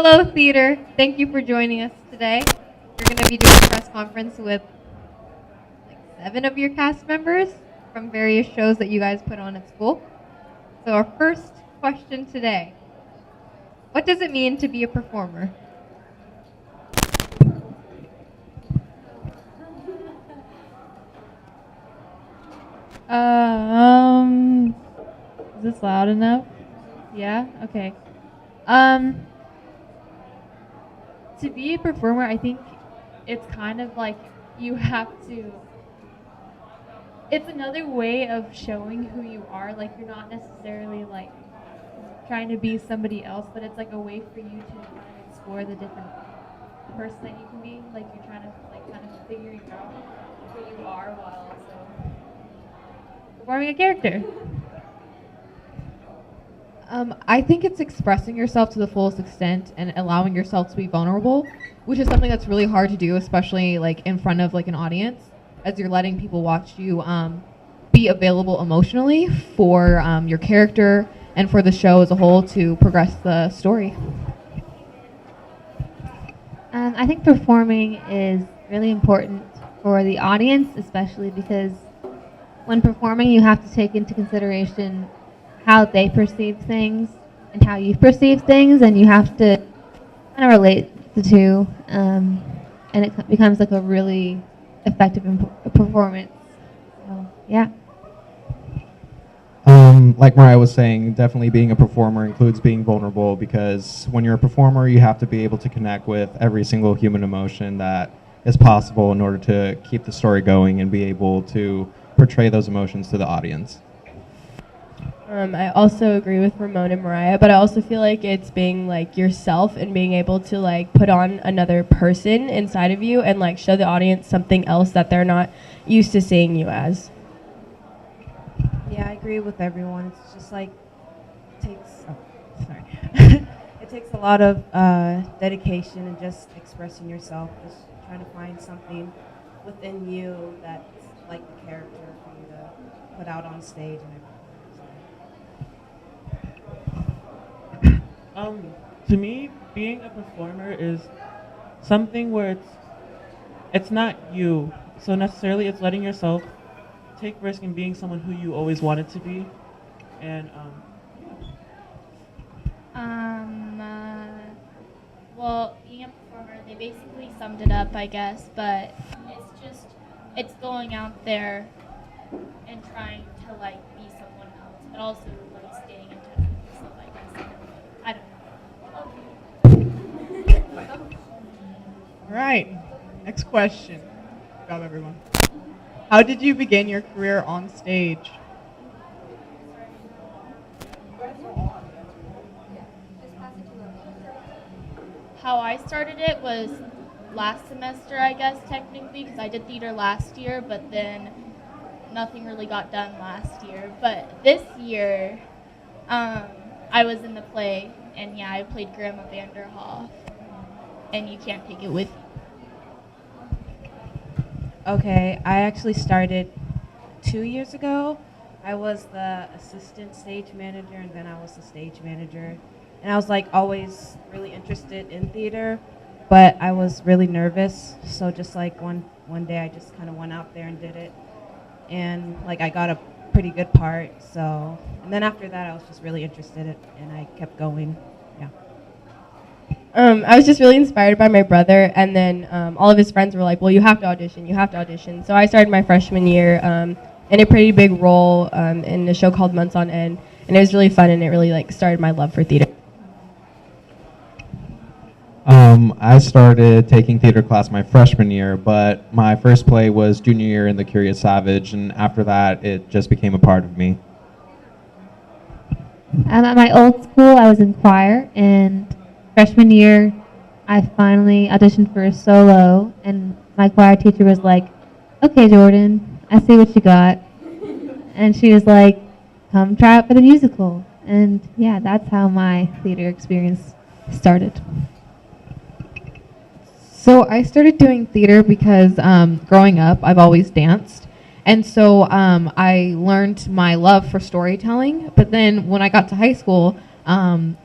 Hello, theater. Thank you for joining us today. We're going to be doing a press conference with like 7 of your cast members from various shows that you guys put on at school. So our first question today, what does it mean to be a performer? Is this loud enough? Yeah? Okay. To be a performer, I think it's kind of like you have to, it's another way of showing who you are. Like, you're not necessarily like trying to be somebody else, but it's like a way for you to kind of explore the different person that you can be. Like, you're trying to like kind of figuring out who you are while also performing a character. I think it's expressing yourself to the fullest extent and allowing yourself to be vulnerable, which is something that's really hard to do, especially like in front of like an audience, as you're letting people watch you be available emotionally for your character and for the show as a whole to progress the story. I think performing is really important for the audience, especially because when performing, you have to take into consideration how they perceive things and how you perceive things, and you have to kind of relate the two, and it becomes like a really effective performance. So, yeah. Like Mariah was saying, definitely being a performer includes being vulnerable, because when you're a performer, you have to be able to connect with every single human emotion that is possible in order to keep the story going and be able to portray those emotions to the audience. I also agree with Ramon and Mariah, but I also feel like it's being like yourself and being able to like put on another person inside of you and like show the audience something else that they're not used to seeing you as. Yeah, I agree with everyone. It's just like it takes a lot of dedication and just expressing yourself, just trying to find something within you that's like the character for you to put out on stage and everything. To me, being a performer is something where it's not you. So necessarily, it's letting yourself take risk in being someone who you always wanted to be. And well, being a performer, they basically summed it up, I guess. But it's going out there and trying to like be someone else, but also like staying in touch with yourself, I guess. I don't know. All right, next question. Good job, everyone. How did you begin your career on stage? How I started it was last semester, I guess, technically, because I did theater last year, but then nothing really got done last year. But this year, I was in the play, and yeah, I played Grandma Vanderhoff, and you can't take it with you. Okay, I actually started 2 years ago. I was the assistant stage manager, and then I was the stage manager. And I was like always really interested in theater, but I was really nervous. So just like one day I just kind of went out there and did it. And like I got a pretty good part. So, and then after that I was just really interested and I kept going. Yeah. I was just really inspired by my brother, and then all of his friends were like, well, you have to audition. So I started my freshman year in a pretty big role in a show called Months on End, and it was really fun, and it really like started my love for theater. I started taking theater class my freshman year, but my first play was junior year in The Curious Savage, and after that it just became a part of me. At my old school, I was in choir, and freshman year, I finally auditioned for a solo, and my choir teacher was like, okay, Jordan, I see what you got. And she was like, come try out for the musical. And yeah, that's how my theater experience started. So I started doing theater because growing up, I've always danced. And so I learned my love for storytelling. But then when I got to high school,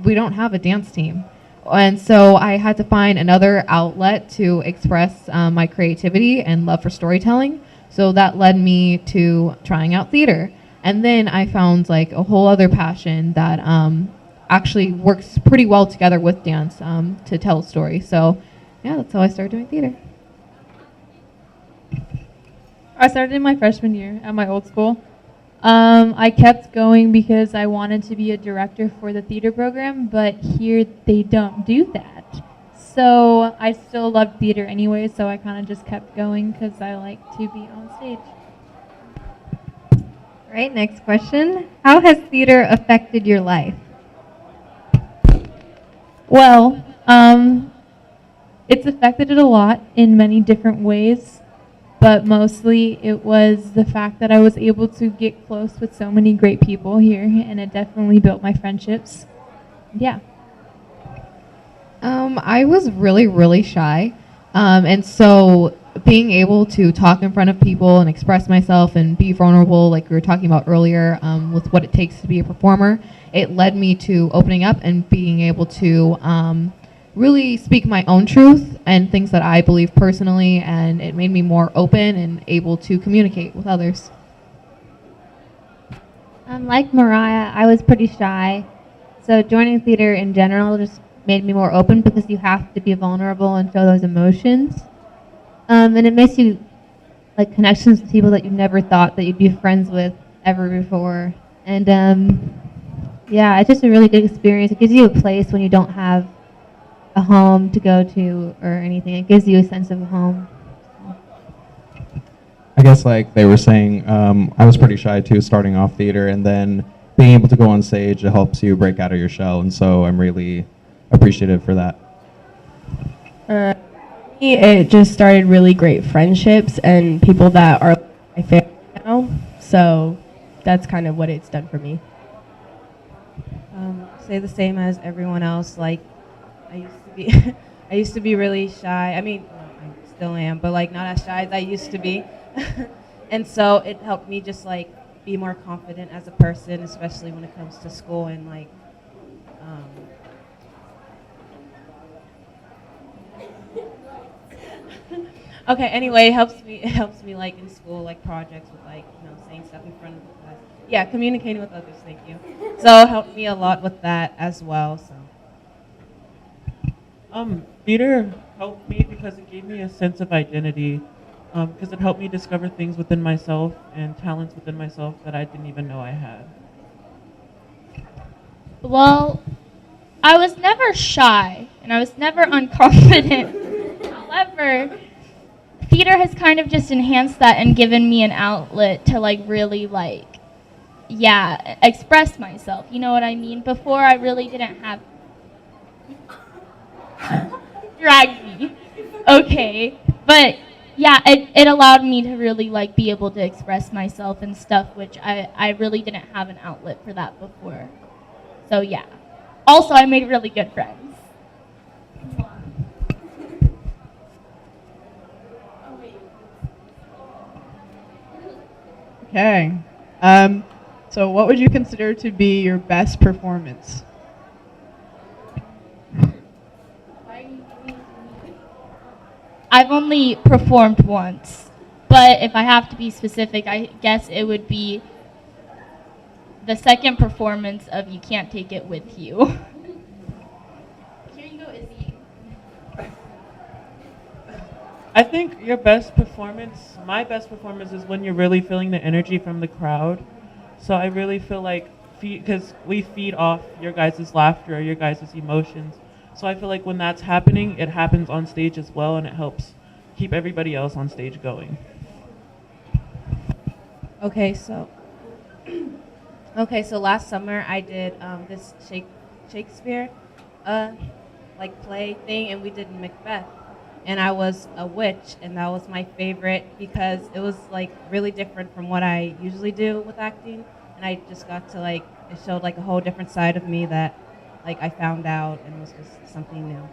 we don't have a dance team. And so I had to find another outlet to express my creativity and love for storytelling. So that led me to trying out theater. And then I found like a whole other passion that actually works pretty well together with dance to tell a story. So yeah, that's how I started doing theater. I started in my freshman year at my old school. I kept going because I wanted to be a director for the theater program, but here they don't do that. So I still loved theater anyway, so I kind of just kept going because I like to be on stage. All right, next question. How has theater affected your life? Well, it's affected it a lot in many different ways, but mostly it was the fact that I was able to get close with so many great people here, and it definitely built my friendships. Yeah. I was really, really shy. And so being able to talk in front of people and express myself and be vulnerable, like we were talking about earlier, with what it takes to be a performer, it led me to opening up and being able to really speak my own truth and things that I believe personally, and it made me more open and able to communicate with others. Like Mariah, I was pretty shy. So joining theater in general just made me more open because you have to be vulnerable and show those emotions. And it makes you like connections with people that you never thought that you'd be friends with ever before. And yeah, it's just a really good experience. It gives you a place when you don't have a home to go to or anything. It gives you a sense of home. I guess like they were saying, I was pretty shy too starting off theater, and then being able to go on stage, it helps you break out of your shell, and so I'm really appreciative for that. It just started really great friendships and people that are my family now, so that's kind of what it's done for me. Say the same as everyone else. Like, I used to be really shy. I mean, I still am, but like not as shy as I used to be. And so it helped me just like be more confident as a person, especially when it comes to school and like. Okay. Anyway, it helps me like in school, like projects with like saying stuff in front of the class. Yeah, communicating with others. Thank you. So it helped me a lot with that as well. So. Theater helped me because it gave me a sense of identity, because it helped me discover things within myself and talents within myself that I didn't even know I had. Well, I was never shy and I was never unconfident. However, theater has kind of just enhanced that and given me an outlet to like really like, yeah, express myself. You know what I mean? Before I really didn't have drag me. Okay. But yeah, it allowed me to really like be able to express myself and stuff, which I really didn't have an outlet for that before. So yeah. Also, I made really good friends. Okay. So what would you consider to be your best performance? I've only performed once, but if I have to be specific, I guess it would be the second performance of You Can't Take It With You. Here you go, Izzy. I think your best performance, my best performance is when you're really feeling the energy from the crowd. So I really feel like, because we feed off your guys' laughter or your guys' emotions. So I feel like when that's happening, it happens on stage as well, and it helps keep everybody else on stage going. Okay, so last summer I did this Shakespeare like play thing, and we did Macbeth, and I was a witch, and that was my favorite because it was like really different from what I usually do with acting, and I just got to like, it showed like a whole different side of me that like I found out, and it was just something new.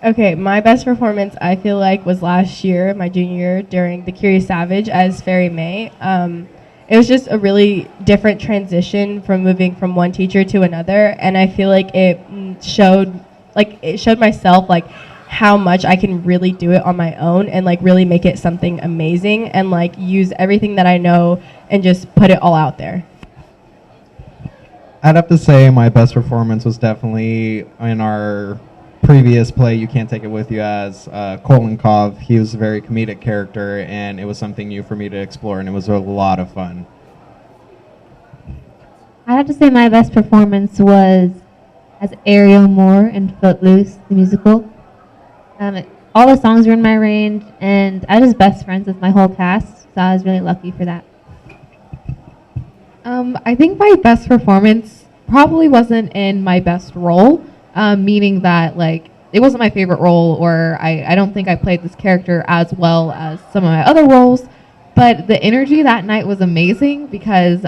Okay, my best performance I feel like was last year, my junior year, during The Curious Savage as Fairy May. it was just a really different transition from moving from one teacher to another, and I feel like it showed myself like how much I can really do it on my own and like really make it something amazing and like use everything that I know and just put it all out there. I'd have to say my best performance was definitely in our previous play, You Can't Take It With You, as Kolenkov. He was a very comedic character, and it was something new for me to explore, and it was a lot of fun. I have to say my best performance was as Ariel Moore in Footloose, the musical. All the songs were in my range, and I was best friends with my whole cast, so I was really lucky for that. I think my best performance probably wasn't in my best role, meaning that like it wasn't my favorite role, or I don't think I played this character as well as some of my other roles, but the energy that night was amazing because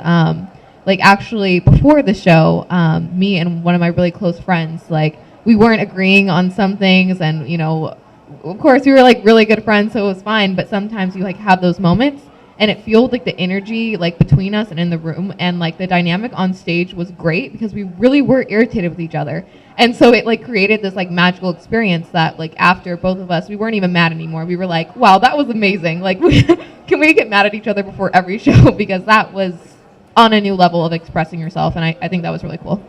like actually before the show, me and one of my really close friends, like we weren't agreeing on some things, and you know, of course we were like really good friends, so it was fine, but sometimes you like have those moments, and it fueled like the energy like between us and in the room, and like the dynamic on stage was great because we really were irritated with each other, and so it like created this like magical experience that like after both of us, we weren't even mad anymore. We were like, wow, that was amazing, like can we get mad at each other before every show, because that was on a new level of expressing yourself, and I think that was really cool.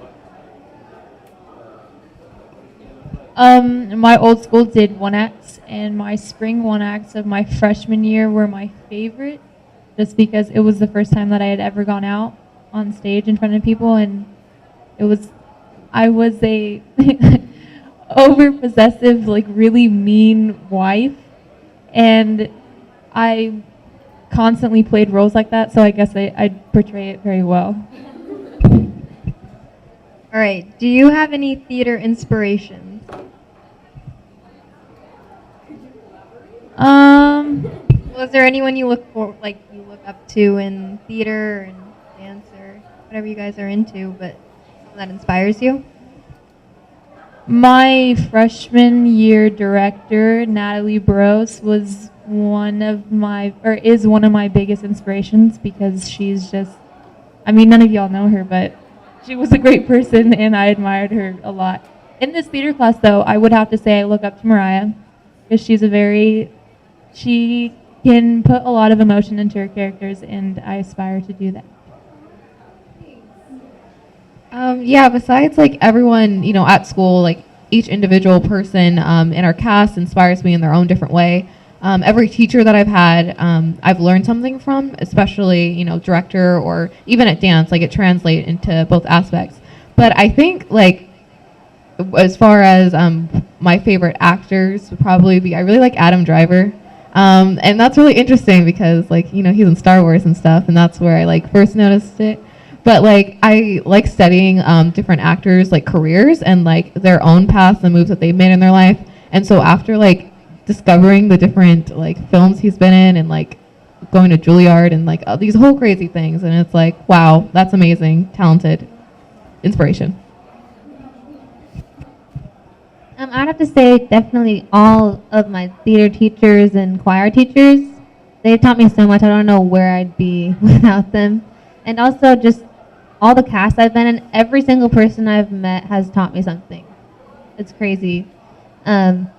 My old school did one acts, and my spring one acts of my freshman year were my favorite, just because it was the first time that I had ever gone out on stage in front of people, and I was a over possessive, like really mean wife, and I constantly played roles like that, so I guess I'd portray it very well. All right, do you have any theater inspirations? Was there anyone you look up to in theater and dance or whatever you guys are into, but that inspires you? My freshman year director, Natalie Burrows, is one of my biggest inspirations, because she's just, I mean, none of y'all know her, but she was a great person and I admired her a lot. In this theater class, though, I would have to say I look up to Mariah, because she can put a lot of emotion into her characters, and I aspire to do that. Yeah, besides like everyone, you know, at school, like each individual person in our cast inspires me in their own different way. Every teacher that I've had, I've learned something from, especially, you know, director or even at dance, like it translates into both aspects. But I think like as far as my favorite actors would probably be, I really like Adam Driver. And that's really interesting because like, you know, he's in Star Wars and stuff, and that's where I like first noticed it. But like I like studying different actors' like careers and like their own paths and moves that they've made in their life. And so after like discovering the different like films he's been in and like going to Juilliard and like these whole crazy things, and it's like, wow, that's amazing, talented, inspiration. I'd have to say definitely all of my theater teachers and choir teachers. They've taught me so much. I don't know where I'd be without them. And also just all the cast I've been in, every single person I've met has taught me something. It's crazy. And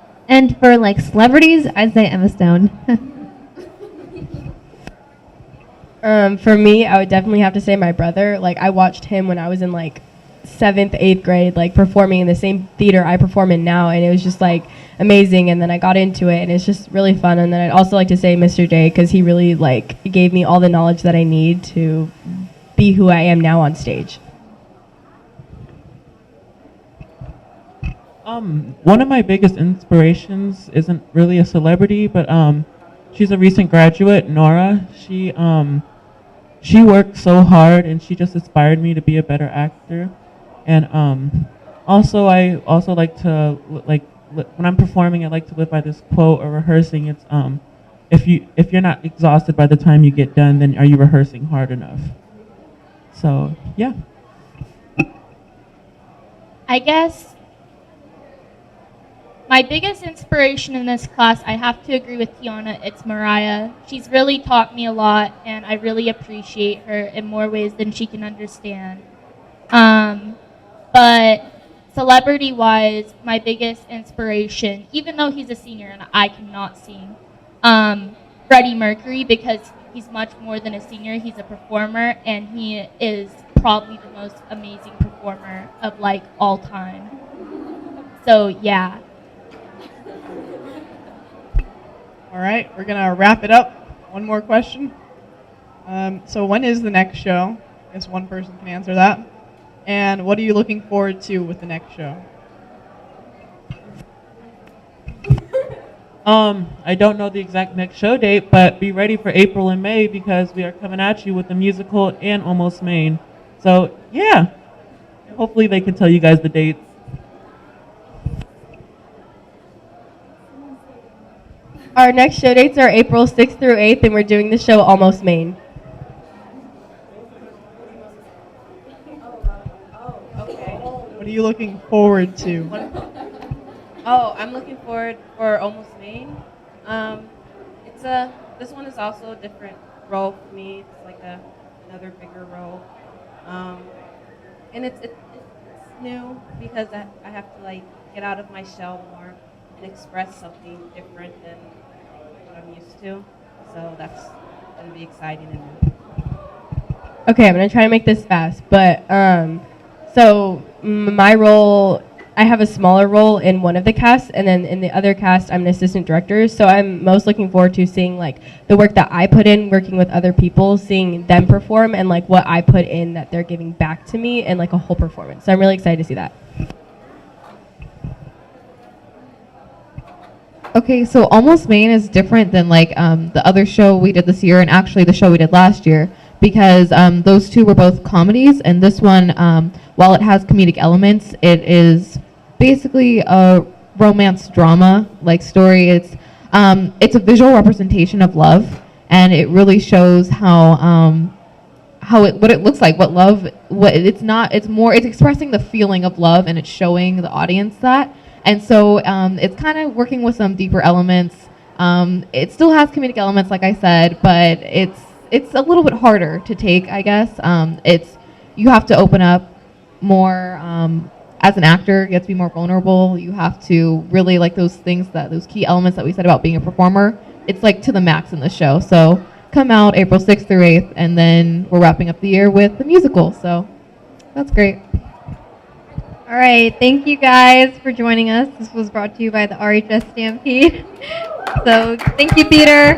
for like celebrities, I'd say Emma Stone. For me, I would definitely have to say my brother. Like I watched him when I was in like 7th, 8th grade, like performing in the same theater I perform in now, and it was just like amazing. And then I got into it, and it's just really fun. And then I'd also like to say Mr. J, because he really like gave me all the knowledge that I need to be who I am now on stage. One of my biggest inspirations isn't really a celebrity, but she's a recent graduate, Nora. She worked so hard, and she just inspired me to be a better actor. And also, I also like to when I'm performing, I like to live by this quote or rehearsing. It's if you're not exhausted by the time you get done, then are you rehearsing hard enough? So yeah. I guess My biggest inspiration in this class, I have to agree with Tiana, it's Mariah. She's really taught me a lot, and I really appreciate her in more ways than she can understand. But celebrity-wise, my biggest inspiration, even though he's a senior and I cannot sing, Freddie Mercury, because he's much more than a senior. He's a performer, and he is probably the most amazing performer of like all time. So yeah. All right, we're gonna wrap it up. One more question. So when is the next show? I guess one person can answer that. And what are you looking forward to with the next show? I don't know the exact next show date, but be ready for April and May because we are coming at you with the musical and Almost Maine. So yeah, hopefully they can tell you guys the dates. Our next show dates are April 6th through 8th, and we're doing the show Almost Maine. What are you looking forward to? Oh, I'm looking forward for Almost Maine. This one is also a different role for me. It's like another bigger role, and it's new because I have to like get out of my shell more and express something different than what I'm used to. So that's gonna be exciting and new. Okay, I'm gonna try to make this fast, but so my role, I have a smaller role in one of the casts, and then in the other cast, I'm an assistant director. So I'm most looking forward to seeing like the work that I put in, working with other people, seeing them perform, and like what I put in that they're giving back to me, and like a whole performance. So I'm really excited to see that. Okay, so Almost Maine is different than like the other show we did this year, and actually the show we did last year, because those two were both comedies, and this one, while it has comedic elements, it is basically a romance drama like story. It's a visual representation of love, and it really shows what it looks like, it's expressing the feeling of love, and it's showing the audience that. And so it's kind of working with some deeper elements. It still has comedic elements, like I said, but it's a little bit harder to take, I guess. You have to open up more as an actor. You have to be more vulnerable. You have to really like those key elements that we said about being a performer. It's like to the max in the show. So come out April 6th through 8th, and then we're wrapping up the year with the musical. So that's great. All right, thank you guys for joining us. This was brought to you by the RHS Stampede. So thank you, Peter.